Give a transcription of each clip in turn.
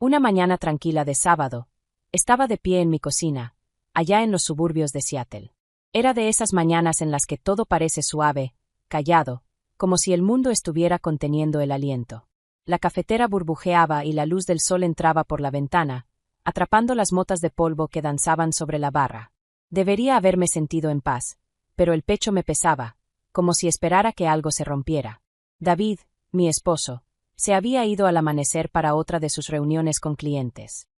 Una mañana tranquila de sábado, estaba de pie en mi cocina, allá en los suburbios de Seattle. Era de esas mañanas en las que todo parece suave, callado, como si el mundo estuviera conteniendo el aliento. La cafetera burbujeaba y la luz del sol entraba por la ventana, atrapando las motas de polvo que danzaban sobre la barra. Debería haberme sentido en paz, pero el pecho me pesaba, como si esperara que algo se rompiera. David, mi esposo, se había ido al amanecer para otra de sus reuniones con clientes.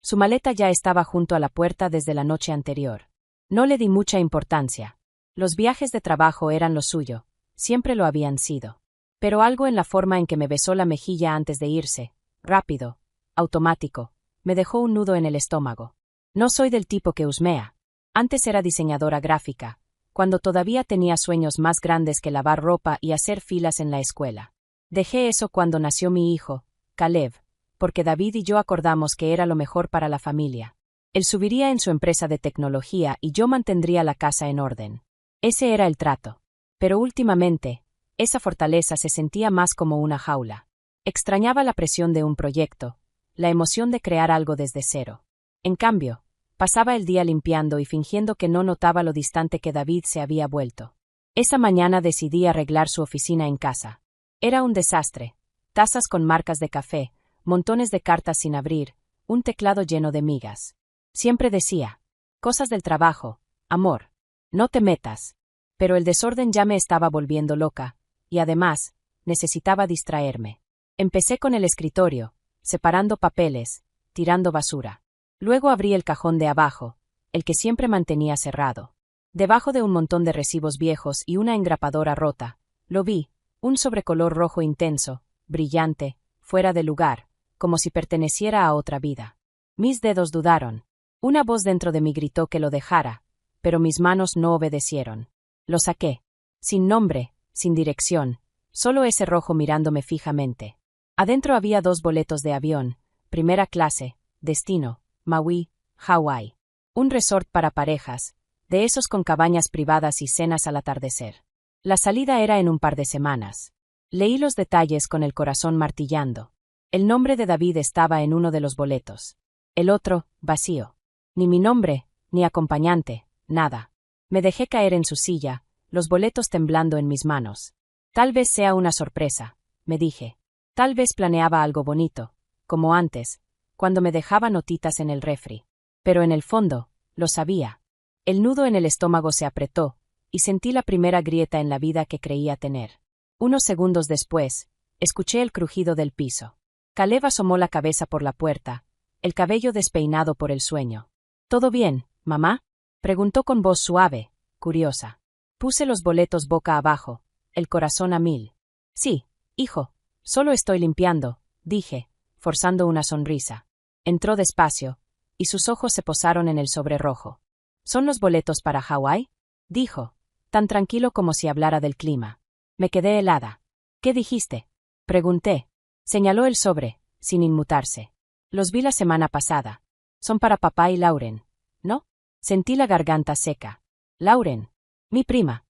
Su maleta ya estaba junto a la puerta desde la noche anterior. No le di mucha importancia. Los viajes de trabajo eran lo suyo, siempre lo habían sido. Pero algo en la forma en que me besó la mejilla antes de irse, rápido, automático, me dejó un nudo en el estómago. No soy del tipo que husmea. Antes era diseñadora gráfica, cuando todavía tenía sueños más grandes que lavar ropa y hacer filas en la escuela. Dejé eso cuando nació mi hijo, Caleb, porque David y yo acordamos que era lo mejor para la familia. Él subiría en su empresa de tecnología y yo mantendría la casa en orden. Ese era el trato. Pero últimamente, esa fortaleza se sentía más como una jaula. Extrañaba la presión de un proyecto, la emoción de crear algo desde cero. En cambio, pasaba el día limpiando y fingiendo que no notaba lo distante que David se había vuelto. Esa mañana decidí arreglar su oficina en casa. Era un desastre. Tazas con marcas de café, montones de cartas sin abrir, un teclado lleno de migas. Siempre decía, cosas del trabajo, amor, no te metas. Pero el desorden ya me estaba volviendo loca, y además, necesitaba distraerme. Empecé con el escritorio, separando papeles, tirando basura. Luego abrí el cajón de abajo, el que siempre mantenía cerrado. Debajo de un montón de recibos viejos y una engrapadora rota, lo vi, un sobrecolor rojo intenso, brillante, fuera de lugar, como si perteneciera a otra vida. Mis dedos dudaron. Una voz dentro de mí gritó que lo dejara, pero mis manos no obedecieron. Lo saqué. Sin nombre, sin dirección, solo ese rojo mirándome fijamente. Adentro había 2 boletos de avión, primera clase, destino, Maui, Hawái. Un resort para parejas, de esos con cabañas privadas y cenas al atardecer. La salida era en un par de semanas. Leí los detalles con el corazón martillando. El nombre de David estaba en uno de los boletos. El otro, vacío. Ni mi nombre, ni acompañante, nada. Me dejé caer en su silla, los boletos temblando en mis manos. Tal vez sea una sorpresa, me dije. Tal vez planeaba algo bonito, como antes, cuando me dejaba notitas en el refri. Pero en el fondo, lo sabía. El nudo en el estómago se apretó, y sentí la primera grieta en la vida que creía tener. Unos segundos después, escuché el crujido del piso. Caleb asomó la cabeza por la puerta, el cabello despeinado por el sueño. ¿Todo bien, mamá?, preguntó con voz suave, curiosa. Puse los boletos boca abajo, el corazón a 1000. Sí, hijo, solo estoy limpiando, dije, forzando una sonrisa. Entró despacio, y sus ojos se posaron en el sobre rojo. ¿Son los boletos para Hawái?, dijo, tan tranquilo como si hablara del clima. Me quedé helada. ¿Qué dijiste?, pregunté. Señaló el sobre, sin inmutarse. Los vi la semana pasada. Son para papá y Lauren, ¿no? Sentí la garganta seca. Lauren, mi prima.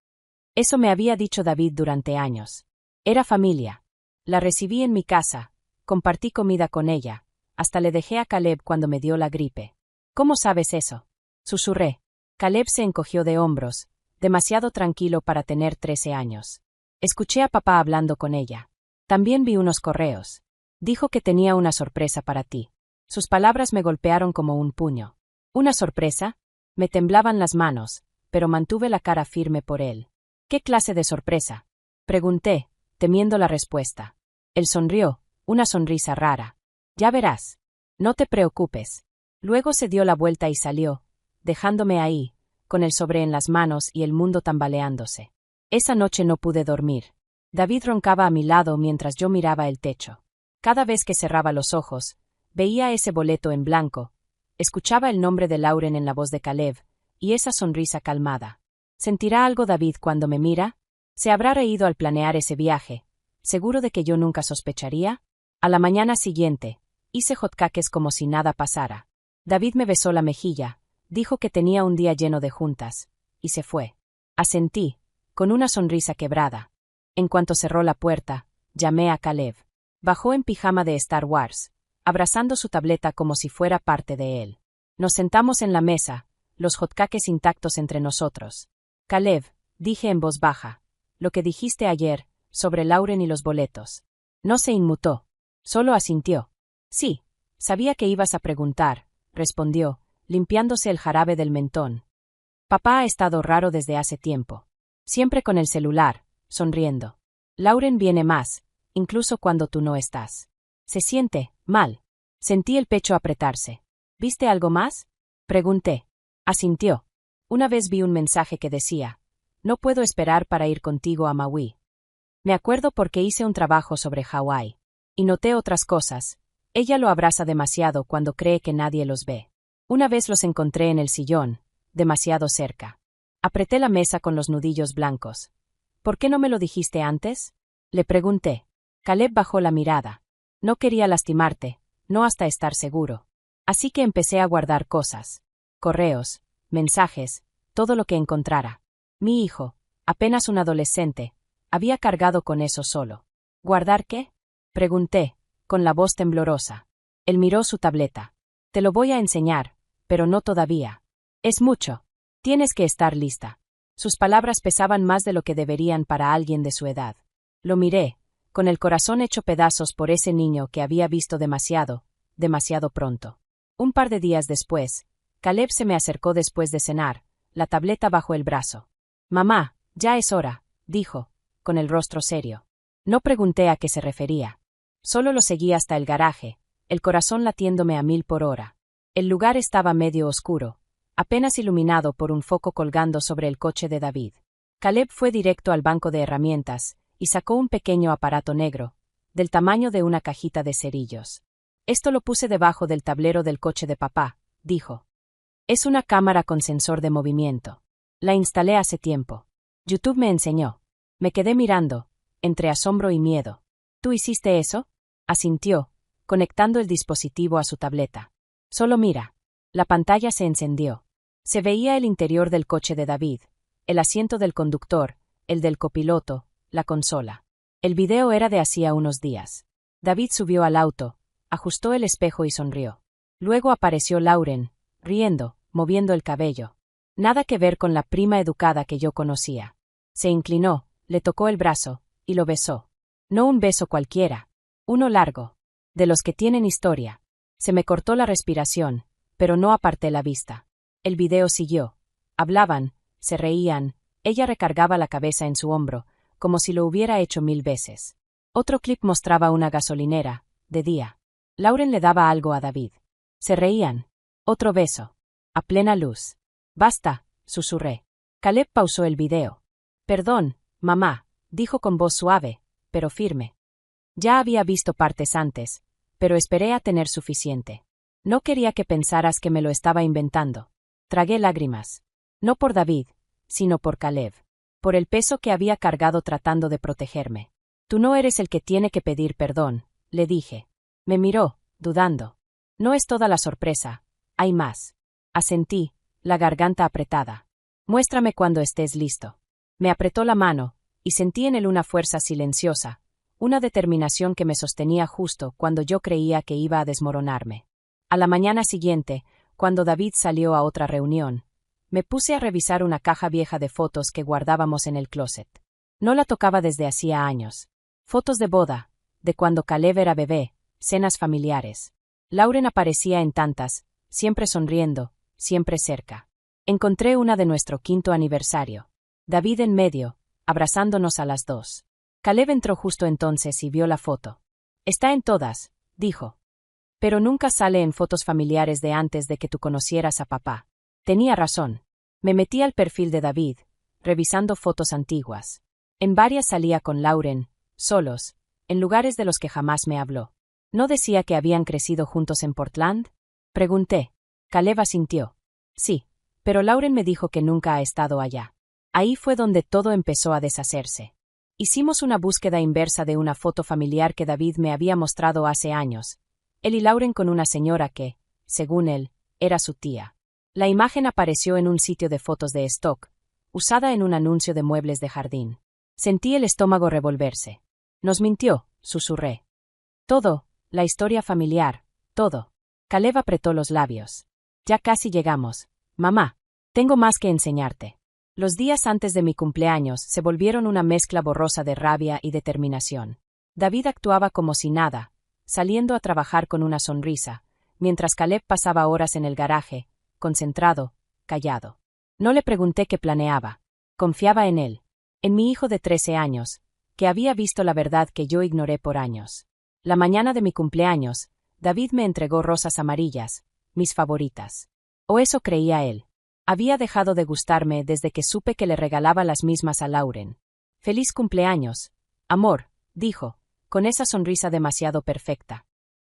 Eso me había dicho David durante años. Era familia. La recibí en mi casa, compartí comida con ella, hasta le dejé a Caleb cuando me dio la gripe. ¿Cómo sabes eso?, susurré. Caleb se encogió de hombros, demasiado tranquilo para tener 13 años. Escuché a papá hablando con ella. También vi unos correos. Dijo que tenía una sorpresa para ti. Sus palabras me golpearon como un puño. ¿Una sorpresa? Me temblaban las manos, pero mantuve la cara firme por él. ¿Qué clase de sorpresa?, pregunté, temiendo la respuesta. Él sonrió, una sonrisa rara. Ya verás. No te preocupes. Luego se dio la vuelta y salió, dejándome ahí, con el sobre en las manos y el mundo tambaleándose. Esa noche no pude dormir. David roncaba a mi lado mientras yo miraba el techo. Cada vez que cerraba los ojos, veía ese boleto en blanco, escuchaba el nombre de Lauren en la voz de Caleb, y esa sonrisa calmada. ¿Sentirá algo David cuando me mira? ¿Se habrá reído al planear ese viaje, seguro de que yo nunca sospecharía? A la mañana siguiente, hice hotcakes como si nada pasara. David me besó la mejilla, dijo que tenía un día lleno de juntas, y se fue. Asentí, con una sonrisa quebrada. En cuanto cerró la puerta, llamé a Caleb. Bajó en pijama de Star Wars, abrazando su tableta como si fuera parte de él. Nos sentamos en la mesa, los hotcakes intactos entre nosotros. Caleb, dije en voz baja, lo que dijiste ayer, sobre Lauren y los boletos. No se inmutó. Solo asintió. Sí, sabía que ibas a preguntar, respondió, limpiándose el jarabe del mentón. Papá ha estado raro desde hace tiempo. Siempre con el celular, sonriendo. Lauren viene más, incluso cuando tú no estás. Se siente mal. Sentí el pecho apretarse. ¿Viste algo más? Pregunté. Asintió. Una vez vi un mensaje que decía, no puedo esperar para ir contigo a Maui. Me acuerdo porque hice un trabajo sobre Hawái. Y noté otras cosas. Ella lo abraza demasiado cuando cree que nadie los ve. Una vez los encontré en el sillón, demasiado cerca. Apreté la mesa con los nudillos blancos. ¿Por qué no me lo dijiste antes? Le pregunté. Caleb bajó la mirada. No quería lastimarte, no hasta estar seguro. Así que empecé a guardar cosas. Correos, mensajes, todo lo que encontrara. Mi hijo, apenas un adolescente, había cargado con eso solo. ¿Guardar qué? Pregunté, con la voz temblorosa. Él miró su tableta. Te lo voy a enseñar, pero no todavía. Es mucho. Tienes que estar lista. Sus palabras pesaban más de lo que deberían para alguien de su edad. Lo miré, con el corazón hecho pedazos por ese niño que había visto demasiado pronto. Un par de días después, Caleb se me acercó después de cenar, la tableta bajo el brazo. Mamá, ya es hora, dijo, con el rostro serio. No pregunté a qué se refería. Solo lo seguí hasta el garaje, el corazón latiéndome a 1000 por hora. El lugar estaba medio oscuro, apenas iluminado por un foco colgando sobre el coche de David. Caleb fue directo al banco de herramientas y sacó un pequeño aparato negro, del tamaño de una cajita de cerillos. Esto lo puse debajo del tablero del coche de papá, dijo. Es una cámara con sensor de movimiento. La instalé hace tiempo. YouTube me enseñó. Me quedé mirando, entre asombro y miedo. ¿Tú hiciste eso? Asintió, conectando el dispositivo a su tableta. Solo mira. La pantalla se encendió. Se veía el interior del coche de David, el asiento del conductor, el del copiloto, la consola. El video era de hacía unos días. David subió al auto, ajustó el espejo y sonrió. Luego apareció Lauren, riendo, moviendo el cabello. Nada que ver con la prima educada que yo conocía. Se inclinó, le tocó el brazo, y lo besó. No un beso cualquiera. Uno largo. De los que tienen historia. Se me cortó la respiración, pero no aparté la vista. El video siguió. Hablaban, se reían, ella recargaba la cabeza en su hombro, como si lo hubiera hecho 1000 veces. Otro clip mostraba una gasolinera, de día. Lauren le daba algo a David. Se reían. Otro beso. A plena luz. Basta, susurré. Caleb pausó el video. Perdón, mamá, dijo con voz suave, pero firme. Ya había visto partes antes, pero esperé a tener suficiente. No quería que pensaras que me lo estaba inventando. Tragué lágrimas. No por David, sino por Caleb. Por el peso que había cargado tratando de protegerme. Tú no eres el que tiene que pedir perdón, le dije. Me miró, dudando. No es toda la sorpresa, hay más. Asentí, la garganta apretada. Muéstrame cuando estés listo. Me apretó la mano, y sentí en él una fuerza silenciosa, una determinación que me sostenía justo cuando yo creía que iba a desmoronarme. A la mañana siguiente, cuando David salió a otra reunión, me puse a revisar una caja vieja de fotos que guardábamos en el closet. No la tocaba desde hacía años. Fotos de boda, de cuando Caleb era bebé, cenas familiares. Lauren aparecía en tantas, siempre sonriendo, siempre cerca. Encontré una de nuestro 5º aniversario. David en medio, abrazándonos a las 2. Caleb entró justo entonces y vio la foto. Está en todas, dijo. Pero nunca sale en fotos familiares de antes de que tú conocieras a papá. Tenía razón. Me metí al perfil de David, revisando fotos antiguas. En varias salía con Lauren, solos, en lugares de los que jamás me habló. ¿No decía que habían crecido juntos en Portland? Pregunté. Caleb asintió. Sí, pero Lauren me dijo que nunca ha estado allá. Ahí fue donde todo empezó a deshacerse. Hicimos una búsqueda inversa de una foto familiar que David me había mostrado hace años. Él y Lauren con una señora que, según él, era su tía. La imagen apareció en un sitio de fotos de stock, usada en un anuncio de muebles de jardín. Sentí el estómago revolverse. Nos mintió, susurré. Todo, la historia familiar, Todo. Caleb apretó los labios. Ya casi llegamos. Mamá. Tengo más que enseñarte. Los días antes de mi cumpleaños se volvieron una mezcla borrosa de rabia y determinación. David actuaba como si nada, saliendo a trabajar con una sonrisa, mientras Caleb pasaba horas en el garaje, concentrado, callado. No le pregunté qué planeaba. Confiaba en él. En mi hijo de 13 años, que había visto la verdad que yo ignoré por años. La mañana de mi cumpleaños, David me entregó rosas amarillas, mis favoritas. O eso creía él. Había dejado de gustarme desde que supe que le regalaba las mismas a Lauren. «Feliz cumpleaños, amor», dijo, con esa sonrisa demasiado perfecta.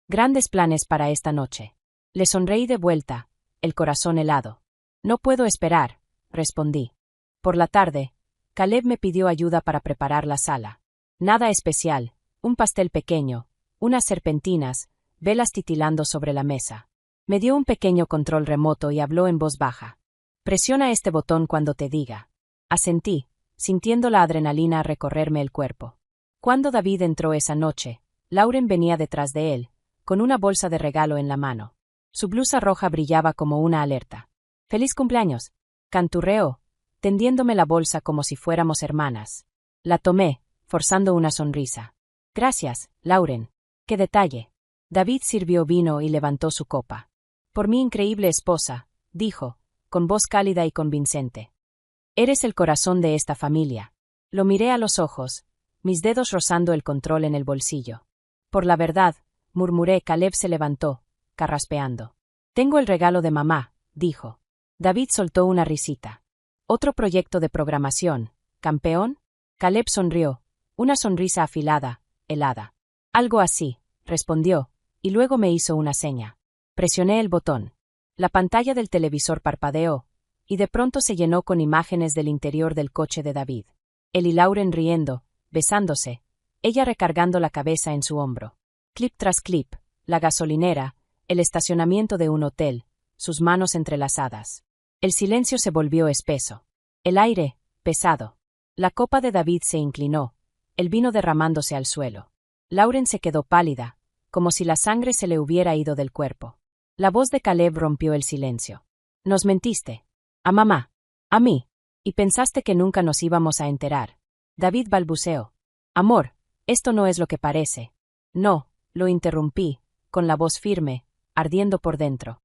«Grandes planes para esta noche». Le sonreí de vuelta, el corazón helado. «No puedo esperar», respondí. Por la tarde, Caleb me pidió ayuda para preparar la sala. Nada especial, un pastel pequeño, unas serpentinas, velas titilando sobre la mesa. Me dio un pequeño control remoto y habló en voz baja. «Presiona este botón cuando te diga». Asentí, sintiendo la adrenalina recorrerme el cuerpo. Cuando David entró esa noche, Lauren venía detrás de él, con una bolsa de regalo en la mano. Su blusa roja brillaba como una alerta. «¡Feliz cumpleaños!», canturreó, tendiéndome la bolsa como si fuéramos hermanas. La tomé, forzando una sonrisa. «Gracias, Lauren. ¡Qué detalle!». David sirvió vino y levantó su copa. «Por mi increíble esposa», dijo, con voz cálida y convincente. «Eres el corazón de esta familia». Lo miré a los ojos, mis dedos rozando el control en el bolsillo. «Por la verdad», murmuré. Caleb se levantó, carraspeando. «Tengo el regalo de mamá», dijo. David soltó una risita. «¿Otro proyecto de programación, campeón?». Caleb sonrió, una sonrisa afilada, helada. «Algo así», respondió, y luego me hizo una seña. Presioné el botón. La pantalla del televisor parpadeó, y de pronto se llenó con imágenes del interior del coche de David. Él y Lauren riendo, besándose, ella recargando la cabeza en su hombro. Clip tras clip, la gasolinera, el estacionamiento de un hotel, sus manos entrelazadas. El silencio se volvió espeso. El aire, pesado. La copa de David se inclinó, el vino derramándose al suelo. Lauren se quedó pálida, como si la sangre se le hubiera ido del cuerpo. La voz de Caleb rompió el silencio. «Nos mentiste. A mamá. A mí. Y pensaste que nunca nos íbamos a enterar». David balbuceó. «Amor, esto no es lo que parece». «No», lo interrumpí, con la voz firme, ardiendo por dentro.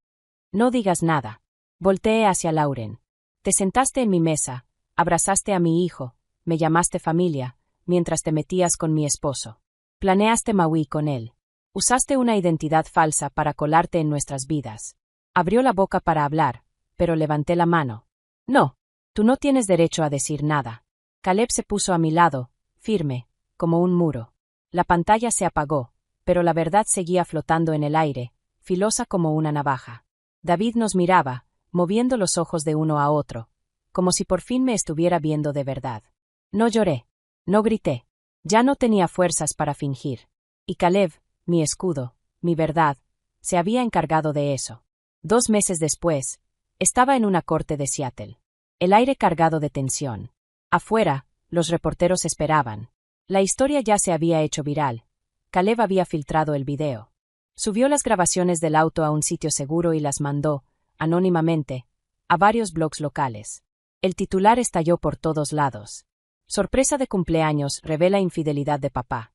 «No digas nada». Volteé hacia Lauren. «Te sentaste en mi mesa, abrazaste a mi hijo, me llamaste familia, mientras te metías con mi esposo. Planeaste Maui con él. Usaste una identidad falsa para colarte en nuestras vidas». Abrió la boca para hablar, pero levanté la mano. «No, tú no tienes derecho a decir nada». Caleb se puso a mi lado, firme, como un muro. La pantalla se apagó, pero la verdad seguía flotando en el aire, filosa como una navaja. David nos miraba, moviendo los ojos de uno a otro, como si por fin me estuviera viendo de verdad. No lloré, no grité, ya no tenía fuerzas para fingir. Y Caleb, mi escudo, mi verdad, se había encargado de eso. 2 meses después, estaba en una corte de Seattle. El aire cargado de tensión. Afuera, los reporteros esperaban. La historia ya se había hecho viral. Caleb había filtrado el video. Subió las grabaciones del auto a un sitio seguro y las mandó, anónimamente, a varios blogs locales. El titular estalló por todos lados. «Sorpresa de cumpleaños revela infidelidad de papá».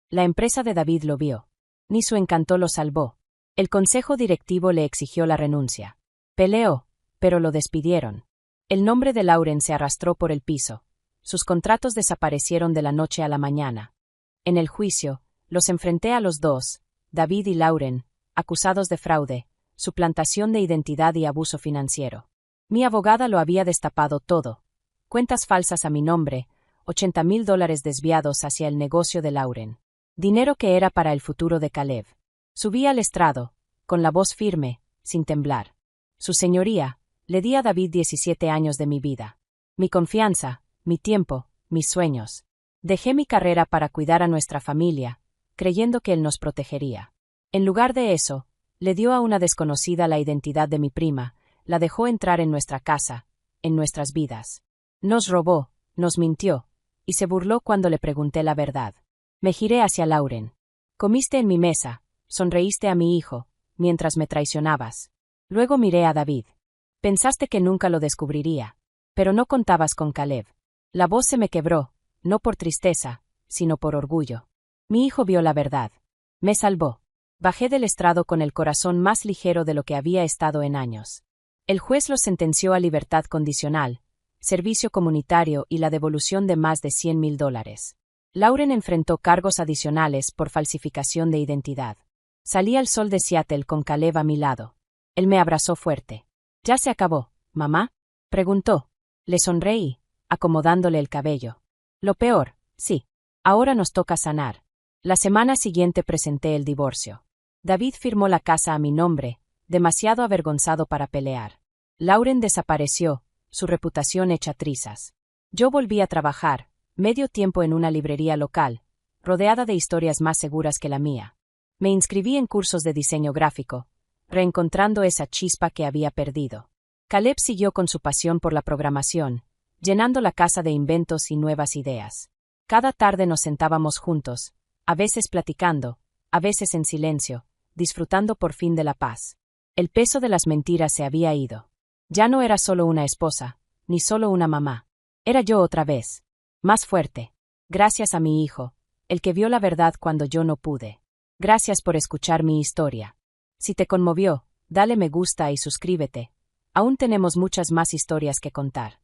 La empresa de David lo vio. Ni su encanto lo salvó. El consejo directivo le exigió la renuncia. Peleó, pero lo despidieron. El nombre de Lauren se arrastró por el piso. Sus contratos desaparecieron de la noche a la mañana. En el juicio, los enfrenté a los dos, David y Lauren, acusados de fraude, suplantación de identidad y abuso financiero. Mi abogada lo había destapado todo. Cuentas falsas a mi nombre, $80,000 desviados hacia el negocio de Lauren. Dinero que era para el futuro de Caleb. Subí al estrado, con la voz firme, sin temblar. «Su señoría», le di a David 17 años de mi vida. Mi confianza, mi tiempo, mis sueños. Dejé mi carrera para cuidar a nuestra familia, creyendo que él nos protegería. En lugar de eso, le dio a una desconocida la identidad de mi prima, la dejó entrar en nuestra casa, en nuestras vidas. Nos robó, nos mintió, y se burló cuando le pregunté la verdad. Me giré hacia Lauren. «Comiste en mi mesa, sonreíste a mi hijo, mientras me traicionabas. Luego miré a David. Pensaste que nunca lo descubriría. Pero no contabas con Caleb. La voz se me quebró, no por tristeza, sino por orgullo. Mi hijo vio la verdad. Me salvó. Bajé del estrado con el corazón más ligero de lo que había estado en años. El juez lo sentenció a libertad condicional, servicio comunitario y la devolución de más de $100,000. Lauren enfrentó cargos adicionales por falsificación de identidad. Salí al sol de Seattle con Caleb a mi lado. Él me abrazó fuerte. ¿Ya se acabó, mamá?, preguntó. Le sonreí, acomodándole el cabello. Lo peor, sí. Ahora nos toca sanar. La semana siguiente presenté el divorcio. David firmó la casa a mi nombre, demasiado avergonzado para pelear. Lauren desapareció, su reputación hecha trizas. Yo volví a trabajar, medio tiempo en una librería local, rodeada de historias más seguras que la mía. Me inscribí en cursos de diseño gráfico, reencontrando esa chispa que había perdido. Caleb siguió con su pasión por la programación, llenando la casa de inventos y nuevas ideas. Cada tarde nos sentábamos juntos, a veces platicando, a veces en silencio, disfrutando por fin de la paz. El peso de las mentiras se había ido. Ya no era solo una esposa, ni solo una mamá. Era yo otra vez. Más fuerte. Gracias a mi hijo, el que vio la verdad cuando yo no pude. Gracias por escuchar mi historia. Si te conmovió, dale me gusta y suscríbete. Aún tenemos muchas más historias que contar.